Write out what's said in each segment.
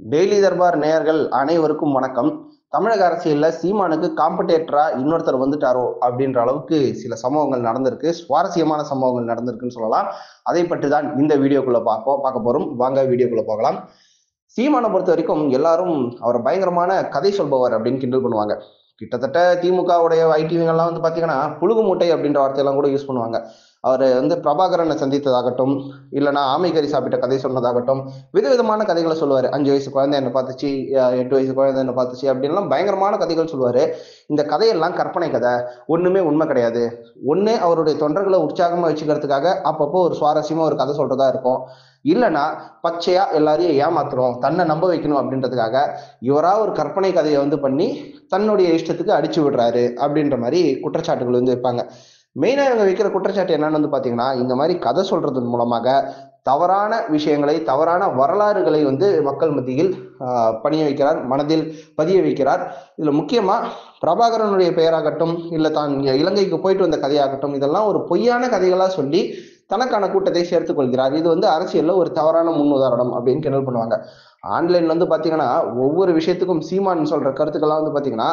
Daily Darbar நேயர்கள் அனைவருக்கும் வணக்கம். தமிழக அரசியல்ல சீமானுக்கு காம்படேட்டரா இன்னொருத்தர் வந்துட்டாரோ அப்படின்ற அளவுக்கு சில சம்பவங்கள் நடந்திருக்கு. சுவாரஸ்யமான சம்பவங்கள் நடந்திருக்குன்னு சொல்லலாம். அதை பற்றி தான் இந்த வீடியோக்குள்ள பார்க்க போறோம். வாங்க வீடியோக்குள்ள போகலாம். சீமானை பொறுத்த வரைக்கும் எல்லாரும் அவரை பயங்கரமான கதை சொல்பவர் அப்படின்னு கிண்டல் பண்ணுவாங்க. கிட்டத்தட்ட திமுகவுடைய ஐடிவிங்கெல்லாம் வந்து பார்த்தீங்கன்னா புழுகு மூட்டை அப்படின்ற வார்த்தையெல்லாம் கூட யூஸ் பண்ணுவாங்க. அவர் வந்து பிரபாகரனை சந்தித்ததாகட்டும், இல்லைனா ஆமைக்கறி சாப்பிட்ட கதை சொன்னதாகட்டும், விதவிதமான கதைகளை சொல்லுவார். 5 வயசு குழந்தை என்ன பார்த்துச்சு, 8 வயசு குழந்தை என்ன பார்த்துச்சு அப்படின்லாம் பயங்கரமான கதைகள் சொல்லுவார். இந்த கதையெல்லாம் கற்பனை கதை, ஒன்றுமே உண்மை கிடையாது. ஒன்று அவருடைய தொண்டர்களை உற்சாகமாக வச்சுக்கிறதுக்காக அப்பப்போ ஒரு சுவாரஸ்யமாக ஒரு கதை சொல்கிறதா இருக்கும். இல்லைனா பச்சையா எல்லாரையும் ஏமாத்துறோம், தன்னை நம்ப வைக்கணும் அப்படின்றதுக்காக இவரா ஒரு கற்பனை கதையை வந்து பண்ணி தன்னுடைய இஷ்டத்துக்கு அடிச்சு விடுறாரு அப்படின்ற மாதிரி குற்றச்சாட்டுகள் வந்து வைப்பாங்க. மெயினாக இவங்க வைக்கிற குற்றச்சாட்டு என்னன்னு வந்து பார்த்தீங்கன்னா, இந்த மாதிரி கதை சொல்றதன் மூலமாக தவறான விஷயங்களை, தவறான வரலாறுகளை வந்து மக்கள் மத்தியில் பணிய வைக்கிறார், மனதில் பதிய வைக்கிறார். இதுல முக்கியமா பிரபாகரனுடைய பெயராகட்டும், இல்லை தான் இலங்கைக்கு போயிட்டு வந்த கதையாகட்டும், இதெல்லாம் ஒரு பொய்யான கதைகளா சொல்லி தனக்கான கூட்டத்தை சேர்த்துக் கொள்கிறார். இது வந்து அரசியல்ல ஒரு தவறான முன்னுதாரணம் அப்படின்னு கிண்டல் பண்ணுவாங்க. ஆன்லைன்ல வந்து பாத்தீங்கன்னா ஒவ்வொரு விஷயத்துக்கும் சீமான் சொல்ற கருத்துக்கள்லாம் வந்து பாத்தீங்கன்னா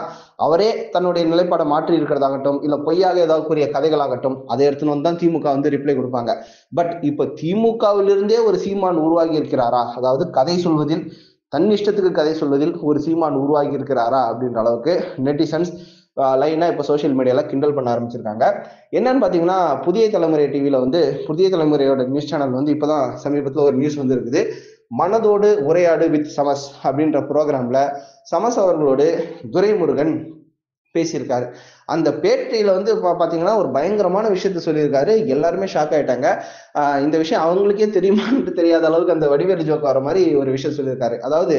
அவரே தன்னுடைய நிலைப்பாடை மாற்றி இருக்கிறதாகட்டும், இல்ல பொய்யாக ஏதாவது கூறிய கதைகளாகட்டும், அதை எடுத்துன்னு வந்து தான் திமுக வந்து ரிப்ளை கொடுப்பாங்க. பட் இப்ப திமுகவிலிருந்தே ஒரு சீமான் உருவாகி இருக்கிறாரா, அதாவது கதை சொல்வதில், தன் இஷ்டத்துக்கு கதை சொல்வதில் ஒரு சீமான் உருவாகி இருக்கிறாரா அப்படின்ற அளவுக்கு நெட்டிசன்ஸ் லைனா இப்போ சோசியல் மீடியால கிண்டல் பண்ண ஆரம்பிச்சிருக்காங்க. என்னன்னு பாத்தீங்கன்னா, புதிய தலைமுறை டிவியில வந்து புதிய தலைமுறையோட நியூஸ் சேனல் வந்து இப்பதான் சமீபத்தில் ஒரு நியூஸ் வந்து இருக்குது. மனதோடு உரையாடு வித் சமஸ் அப்படின்ற ப்ரோக்ராம்ல சமஸ் அவர்களோடு துரைமுருகன் பேசியிருக்காரு. அந்த பேட்டியில வந்து பாத்தீங்கன்னா ஒரு பயங்கரமான விஷயத்த சொல்லியிருக்காரு. எல்லாருமே ஷாக் ஆயிட்டாங்க. இந்த விஷயம் அவங்களுக்கே தெரியுமான்னு தெரியாத அளவுக்கு அந்த வடிவேலு ஜோக் வர மாதிரி ஒரு விஷயம் சொல்லியிருக்காரு. அதாவது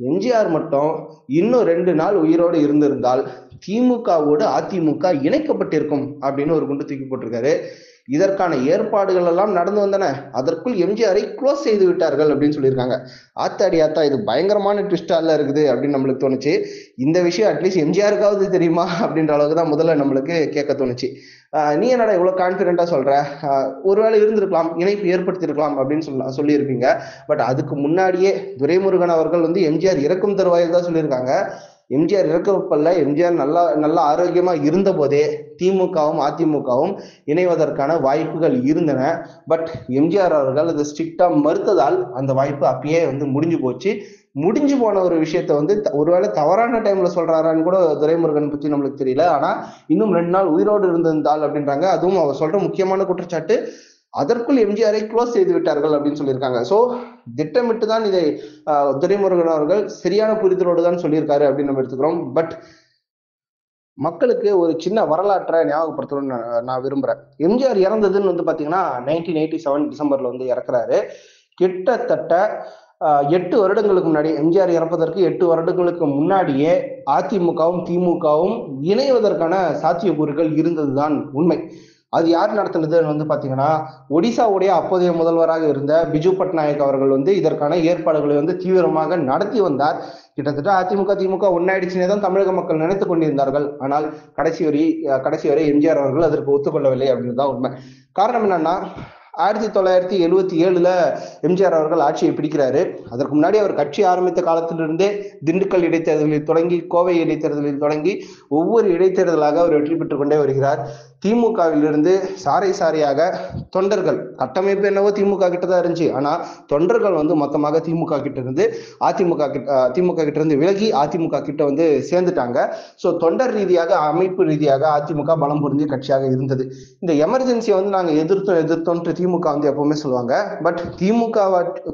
எம்ஜிஆர் மட்டும் இன்னும் 2 நாள் உயிரோடு இருந்திருந்தால் திமுகவோடு அதிமுக இணைக்கப்பட்டிருக்கும் அப்படின்னு ஒரு குண்டு தூக்கி போட்டிருக்காரு. இதற்கான ஏற்பாடுகள் எல்லாம் நடந்து வந்தன, அதற்குள் எம்ஜிஆரை க்ளோஸ் செய்து விட்டார்கள் அப்படின்னு சொல்லியிருக்காங்க. ஆத்தாடி ஆத்தா, இது பயங்கரமான ட்விஸ்டால இருக்குது அப்படின்னு நம்மளுக்கு தோணுச்சு. இந்த விஷயம் அட்லீஸ்ட் எம்ஜிஆருக்காவது தெரியுமா அப்படின்ற அளவுக்கு தான் முதல்ல நம்மளுக்கு கேட்க தோணுச்சு. நீ என்னடா இவ்வளவு கான்பிடென்டா சொல்ற, ஒருவேளை இருந்திருக்கலாம், இணைப்பு ஏற்படுத்தியிருக்கலாம் அப்படின்னு சொல்லியிருப்பீங்க. பட் அதுக்கு முன்னாடியே துரைமுருகன் அவர்கள் வந்து எம்ஜிஆர் இறக்கும் தருவாயில் தான் சொல்லியிருக்காங்க. எம்ஜிஆர் இறக்கப்படல, எம்ஜிஆர் நல்லா ஆரோக்கியமா இருந்த போதே திமுகவும் அதிமுகவும் இணைவதற்கான வாய்ப்புகள் இருந்தன. பட் எம்ஜிஆர் அவர்கள் அதை ஸ்ட்ரிக்டா மறுத்ததால் அந்த வாய்ப்பு அப்பயே வந்து முடிஞ்சு போச்சு. முடிஞ்சு போன ஒரு விஷயத்த வந்து ஒருவேளை தவறான டைம்ல சொல்றாரான்னு கூட துரைமுருகன் பத்தி நம்மளுக்கு தெரியல. ஆனா இன்னும் 2 நாள் உயிரோடு இருந்திருந்தால் அப்படின்றாங்க. அதுவும் அவர் சொல்ற முக்கியமான குற்றச்சாட்டு, அதற்குள் எம்ஜிஆரை க்ளோஸ் செய்து விட்டார்கள் அப்படின்னு சொல்லியிருக்காங்க. சோ திட்டமிட்டு தான் இதை துரைமுருகன் அவர்கள் சரியான புரிதலோடு தான் சொல்லியிருக்காரு அப்படின்னு நம்ம எடுத்துக்கிறோம். பட் மக்களுக்கு ஒரு சின்ன வரலாற்றை ஞாபகப்படுத்தணும்னு நான் விரும்புறேன். எம்ஜிஆர் இறந்ததுன்னு வந்து பாத்தீங்கன்னா 1987 டிசம்பர்ல வந்து இறக்குறாரு. கிட்டத்தட்ட 8 வருடங்களுக்கு முன்னாடி, எம்ஜிஆர் இறப்பதற்கு 8 வருடங்களுக்கு முன்னாடியே அதிமுகவும் திமுகவும் இணைவதற்கான சாத்தியக்கூறுகள் இருந்ததுதான் உண்மை. அது யார் நடத்தினதுன்னு வந்து பாத்தீங்கன்னா, ஒடிசாவுடைய அப்போதைய முதல்வராக இருந்த பிஜு பட்நாயக் அவர்கள் வந்து இதற்கான ஏற்பாடுகளை வந்து தீவிரமாக நடத்தி வந்தார். கிட்டத்தட்ட அதிமுக திமுக ஒன்னாயிடுச்சுனே தான் தமிழக மக்கள் நினைத்துக் கொண்டிருந்தார்கள். ஆனால் கடைசி வரை எம்ஜிஆர் அவர்கள் அதற்கு ஒத்துக்கொள்ளவில்லை அப்படின்றதுதான் உண்மை. காரணம் என்னன்னா, 1977 எம்ஜிஆர் அவர்கள் ஆட்சியை பிடிக்கிறாரு. அதற்கு முன்னாடி அவர் கட்சி ஆரம்பித்த காலத்திலிருந்தே திண்டுக்கல் இடைத்தேர்தலில் தொடங்கி, கோவை இடைத்தேர்தலில் தொடங்கி ஒவ்வொரு இடைத்தேர்தலாக அவர் வெற்றி பெற்றுக் கொண்டே வருகிறார். திமுகவிலிருந்து சாரை சாரையாக தொண்டர்கள், கட்டமைப்பு என்னவோ திமுக கிட்டதான் இருந்துச்சு, ஆனா தொண்டர்கள் வந்து மொத்தமாக திமுக கிட்ட இருந்து திமுக கிட்ட இருந்து விலகி அதிமுக கிட்ட வந்து சேர்ந்துட்டாங்க. சோ தொண்டர் ரீதியாக, அமைப்பு ரீதியாக அதிமுக பலம் பொருந்திய கட்சியாக இருந்தது. இந்த எமர்ஜென்சியை வந்து நாங்க எதிர்த்தோம் திமுக வந்து எப்பவுமே சொல்லுவாங்க. பட்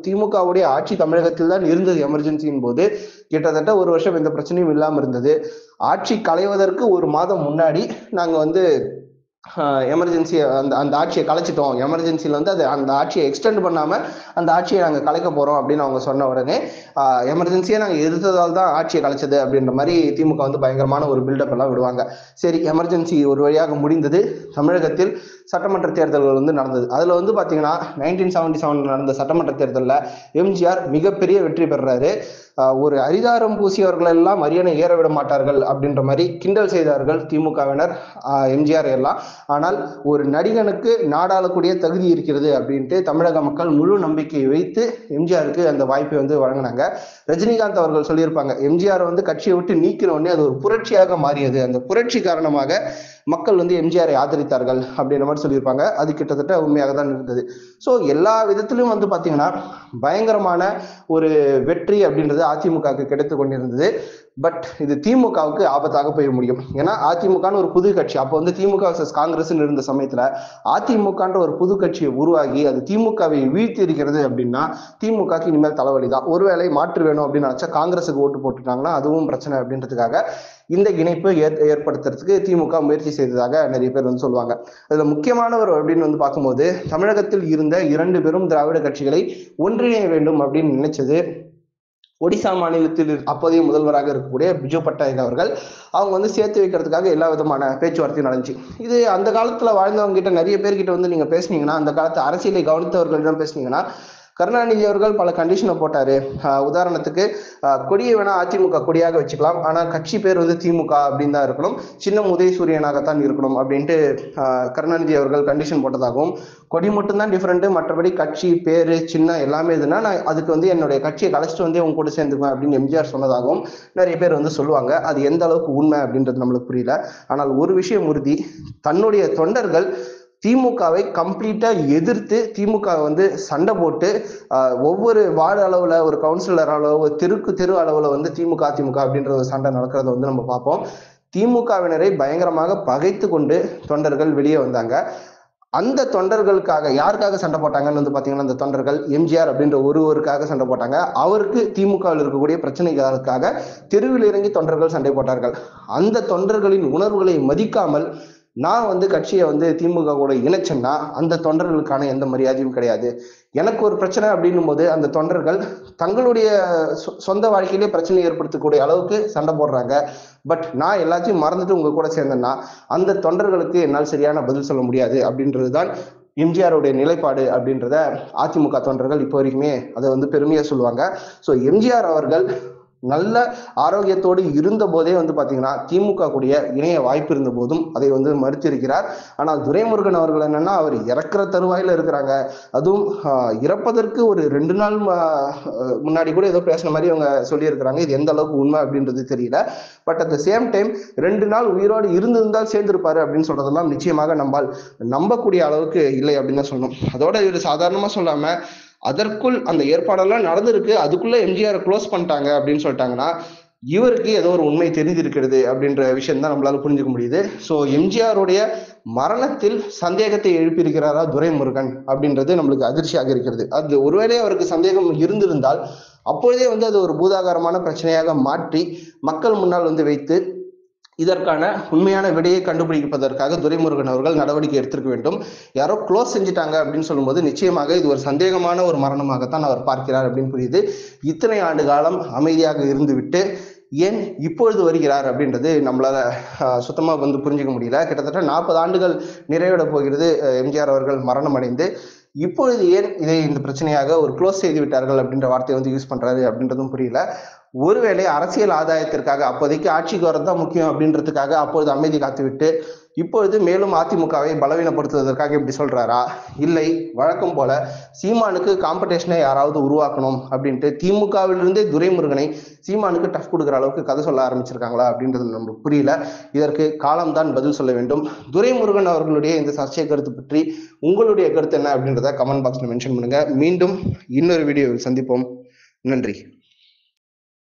திமுகவுடைய ஆட்சி தமிழகத்தில் தான் இருந்தது எமர்ஜென்சியின் போது. கிட்டத்தட்ட 1 வருஷம் எந்த பிரச்சனையும் இல்லாம இருந்தது. ஆட்சி களைவதற்கு 1 மாதம் முன்னாடி நாங்க வந்து எமர்ஜென்சி அந்த ஆட்சியை கலைச்சிட்டோம், எமர்ஜென்சில வந்து அந்த ஆட்சியை எக்ஸ்டெண்ட் பண்ணாம அந்த ஆட்சியை நாங்க கலைக்க போறோம் அப்படின்னு அவங்க சொன்ன உடனே எமர்ஜென்சியை நாங்க எதிர்த்ததால் தான் ஆட்சியை கலைச்சது அப்படின்ற மாதிரி திமுக வந்து பயங்கரமான ஒரு பில்டப் எல்லாம் விடுவாங்க. சரி, எமர்ஜென்சி ஒரு வழியாக முடிந்தது. தமிழகத்தில் சட்டமன்ற தேர்தல்கள் வந்து நடந்தது. அதுல வந்து பாத்தீங்கன்னா 1977 நடந்த சட்டமன்ற தேர்தலில் எம்ஜிஆர் மிகப்பெரிய வெற்றி பெறாரு. ஒரு அரிதாரம் பூசியவர்கள் எல்லாம் அரியணை ஏற விட மாட்டார்கள் அப்படின்ற மாதிரி கிண்டல் செய்தார்கள் திமுகவினர் எம்ஜிஆர் எல்லாம். ஆனால் ஒரு நடிகனுக்கு நாடாளக்கூடிய தகுதி இருக்கிறது அப்படின்ட்டு தமிழக மக்கள் முழு நம்பிக்கை வைத்து எம்ஜிஆருக்கு அந்த வாய்ப்பை வந்து வழங்கினாங்க. ரஜினிகாந்த் அவர்கள் சொல்லியிருப்பாங்க, எம்ஜிஆர் வந்து கட்சியை விட்டு நீக்கின உடனே அது ஒரு புரட்சியாக மாறியது, அந்த புரட்சி காரணமாக மக்கள் வந்து எம்ஜிஆரை ஆதரித்தார்கள் அப்படின்ற மாதிரி சொல்லியிருப்பாங்க. அது கிட்டத்தட்ட உண்மையாக தான் இருந்தது. ஸோ எல்லா விதத்திலும் வந்து பார்த்தீங்கன்னா பயங்கரமான ஒரு வெற்றி அப்படின்றது அதிமுகவுக்கு கிடைத்து கொண்டிருந்தது. பட் இது திமுகவுக்கு ஆபத்தாக போய் முடியும். ஏன்னா அதிமுகன்னு ஒரு புது கட்சி, அப்போ வந்து திமுக வர்சஸ் காங்கிரஸ் இருந்த சமயத்துல அதிமுகன்ற ஒரு புது கட்சியை உருவாகி அது திமுகவை வீழ்த்தி இருக்கிறது அப்படின்னா திமுகக்கு இனிமேல் தலைவலி தான். ஒருவேளை மாற்று வேணும் அப்படின்னு நினைச்சா காங்கிரஸுக்கு ஓட்டு போட்டுட்டாங்கன்னா அதுவும் பிரச்சனை அப்படின்றதுக்காக இந்த இணைப்பு ஏற்படுத்துறதுக்கு திமுக முயற்சி செய்ததாக நிறைய பேர் வந்து சொல்லுவாங்க. அதுல முக்கியமானவர் அப்படின்னு வந்து பார்க்கும்போது தமிழகத்தில் இருந்த 2 பெரும் திராவிட கட்சிகளை ஒன்றிணைய வேண்டும் அப்படின்னு நினைச்சது ஒடிசா மாநிலத்தில் அப்போதைய முதல்வராக இருக்கக்கூடிய பிஜு பட்டாயக் அவர்கள். அவங்க வந்து சேர்த்து வைக்கிறதுக்காக எல்லா விதமான பேச்சுவார்த்தையும் நடந்துச்சு. இது அந்த காலத்துல வாழ்ந்தவங்க கிட்ட நிறைய பேர்கிட்ட வந்து நீங்க பேசுனீங்கன்னா, அந்த காலத்து அரசியலை கவனித்தவர்களிடம் பேசுனீங்கன்னா, கருணாநிதி அவர்கள் பல கண்டிஷனை போட்டாரு. உதாரணத்துக்கு கொடியை வேணா அதிமுக கொடியாக வச்சுக்கலாம், ஆனா கட்சி பேர் வந்து திமுக அப்படின்னு தான் இருக்கணும், சின்னம் உதயசூரியனாகத்தான் இருக்கணும் அப்படின்ட்டு கருணாநிதி அவர்கள் கண்டிஷன் போட்டதாகவும், கொடி மட்டும்தான் டிஃப்ரெண்ட், மற்றபடி கட்சி பேரு சின்னம் எல்லாமே இதுனா நான் அதுக்கு வந்து என்னுடைய கட்சியை கலைச்சிட்டு வந்து உங்க கூட சேர்ந்துக்குவேன் அப்படின்னு எம்ஜிஆர் சொன்னதாகவும் நிறைய பேர் வந்து சொல்லுவாங்க. அது எந்த அளவுக்கு உண்மை அப்படின்றது நம்மளுக்கு புரியல. ஆனால் ஒரு விஷயம் உறுதி, தன்னுடைய தொண்டர்கள் திமுகவை கம்ப்ளீட்டா எதிர்த்து திமுக வந்து சண்டை போட்டு ஒவ்வொரு வார்டு அளவுல ஒரு கவுன்சிலர் அளவு தெரு அளவுல வந்து திமுக அதிமுக அப்படின்ற ஒரு சண்டை நடக்கிறத வந்து நம்ம பார்ப்போம். திமுகவினரை பயங்கரமாக பகைத்து கொண்டு தொண்டர்கள் வெளியே வந்தாங்க. அந்த தொண்டர்களுக்காக யாருக்காக சண்டை போட்டாங்கன்னு வந்து பாத்தீங்கன்னா, அந்த தொண்டர்கள் எம்ஜிஆர் அப்படின்ற ஒருவருக்காக சண்டை போட்டாங்க. அவருக்கு திமுகவில் இருக்கக்கூடிய பிரச்சனைகளுக்காக தெருவில் இறங்கி தொண்டர்கள் சண்டை போட்டார்கள். அந்த தொண்டர்களின் உணர்வுகளை மதிக்காமல் நான் வந்து கட்சியை வந்து திமுக கூட இணைச்சேன்னா அந்த தொண்டர்களுக்கான எந்த மரியாதையும் கிடையாது. எனக்கு ஒரு பிரச்சனை அப்படின்னும் போது அந்த தொண்டர்கள் தங்களுடைய சொந்த வாழ்க்கையிலே பிரச்சனை ஏற்படுத்தக்கூடிய அளவுக்கு சண்டை போடுறாங்க. பட் நான் எல்லாத்தையும் மறந்துட்டு உங்க கூட சேர்ந்தேன்னா அந்த தொண்டர்களுக்கு என்னால் சரியான பதில் சொல்ல முடியாது அப்படின்றதுதான் எம்ஜிஆருடைய நிலைப்பாடு அப்படின்றத அதிமுக தொண்டர்கள் இப்போ வரைக்குமே அதை வந்து பெருமையா சொல்லுவாங்க. ஸோ எம்ஜிஆர் அவர்கள் நல்ல ஆரோக்கியத்தோடு இருந்த போதே வந்து பாத்தீங்கன்னா திமுக கூடிய இணைய வாய்ப்பு இருந்த போதும் அதை வந்து மறுத்திருக்கிறார். ஆனால் துரைமுருகன் அவர்கள் என்னன்னா அவர் இறக்குற தருவாயில இருக்கிறாங்க. அதுவும் இறப்பதற்கு ஒரு 2 நாள் முன்னாடி கூட ஏதோ பேசின மாதிரி அவங்க சொல்லியிருக்கிறாங்க. இது எந்த அளவுக்கு உண்மை அப்படின்றது தெரியல. But at the same time 2 நாள் உயிரோடு இருந்திருந்தால் சேர்ந்திருப்பாரு அப்படின்னு சொல்றதெல்லாம் நிச்சயமாக நம்பக்கூடிய அளவுக்கு இல்லை அப்படின்னு தான் சொல்லணும். அதோட இவர் சாதாரணமா சொல்லாம அதற்குள் அந்த ஏற்பாடெல்லாம் நடந்திருக்கு, அதுக்குள்ள எம்ஜிஆர் க்ளோஸ் பண்ணிட்டாங்க அப்படின்னு சொல்லிட்டாங்கன்னா இவருக்கு ஏதோ ஒரு உண்மை தெரிஞ்சிருக்கிறது அப்படின்ற விஷயம் தான் நம்மளால புரிஞ்சுக்க முடியுது. ஸோ எம்ஜிஆருடைய மரணத்தில் சந்தேகத்தை எழுப்பியிருக்கிறாரா துரைமுருகன் அப்படின்றது நம்மளுக்கு அதிர்ச்சியாக இருக்கிறது. அது ஒருவேளை அவருக்கு சந்தேகம் இருந்திருந்தால் அப்பொழுதே வந்து அது ஒரு பூதாகாரமான பிரச்சனையாக மாற்றி மக்கள் முன்னால் வந்து வைத்து இதற்கான உண்மையான விடையை கண்டுபிடிப்பதற்காக துரைமுருகன் அவர்கள் நடவடிக்கை எடுத்திருக்க வேண்டும். யாரோ க்ளோஸ் செஞ்சுட்டாங்க அப்படின்னு சொல்லும்போது நிச்சயமாக இது ஒரு சந்தேகமான ஒரு மரணமாகத்தான் அவர் பார்க்கிறார் அப்படின்னு புரியுது. இத்தனை ஆண்டு காலம் அமைதியாக இருந்துவிட்டு ஏன் இப்பொழுது வருகிறார் அப்படின்றது நம்மளால சுத்தமா வந்து புரிஞ்சுக்க முடியல. கிட்டத்தட்ட 40 ஆண்டுகள் நிறைவேற போகிறது எம்ஜிஆர் அவர்கள் மரணம் அடைந்து. இப்பொழுது ஏன் இதை இந்த பிரச்சனையாக ஒரு க்ளோஸ் செய்து விட்டார்கள் அப்படின்ற வார்த்தையை வந்து யூஸ் பண்றாரு அப்படின்றதும் புரியல. ஒருவேளை அரசியல் ஆதாயத்திற்காக அப்போதைக்கு ஆட்சிக்கு வரதான் முக்கியம் அப்படின்றதுக்காக அப்பொழுது அமைதி காத்துவிட்டு இப்பொழுது மேலும் அதிமுகவை பலவீனப்படுத்துவதற்காக இப்படி சொல்றாரா, இல்லை வழக்கம் போல சீமானுக்கு காம்படிஷனை யாராவது உருவாக்கணும் அப்படின்ட்டு திமுகவிலிருந்தே துரைமுருகனை சீமானுக்கு டஃப் கொடுக்குற அளவுக்கு கதை சொல்ல ஆரம்பிச்சிருக்காங்களா அப்படின்றது நம்மளுக்கு புரியல. இதற்கு காலம்தான் பதில் சொல்ல வேண்டும். துரைமுருகன் அவர்களுடைய இந்த சர்ச்சை கருத்து பற்றி உங்களுடைய கருத்து என்ன அப்படின்றத கமெண்ட் பாக்ஸ்ல மென்ஷன் பண்ணுங்க. மீண்டும் இன்னொரு வீடியோவில் சந்திப்போம். நன்றி.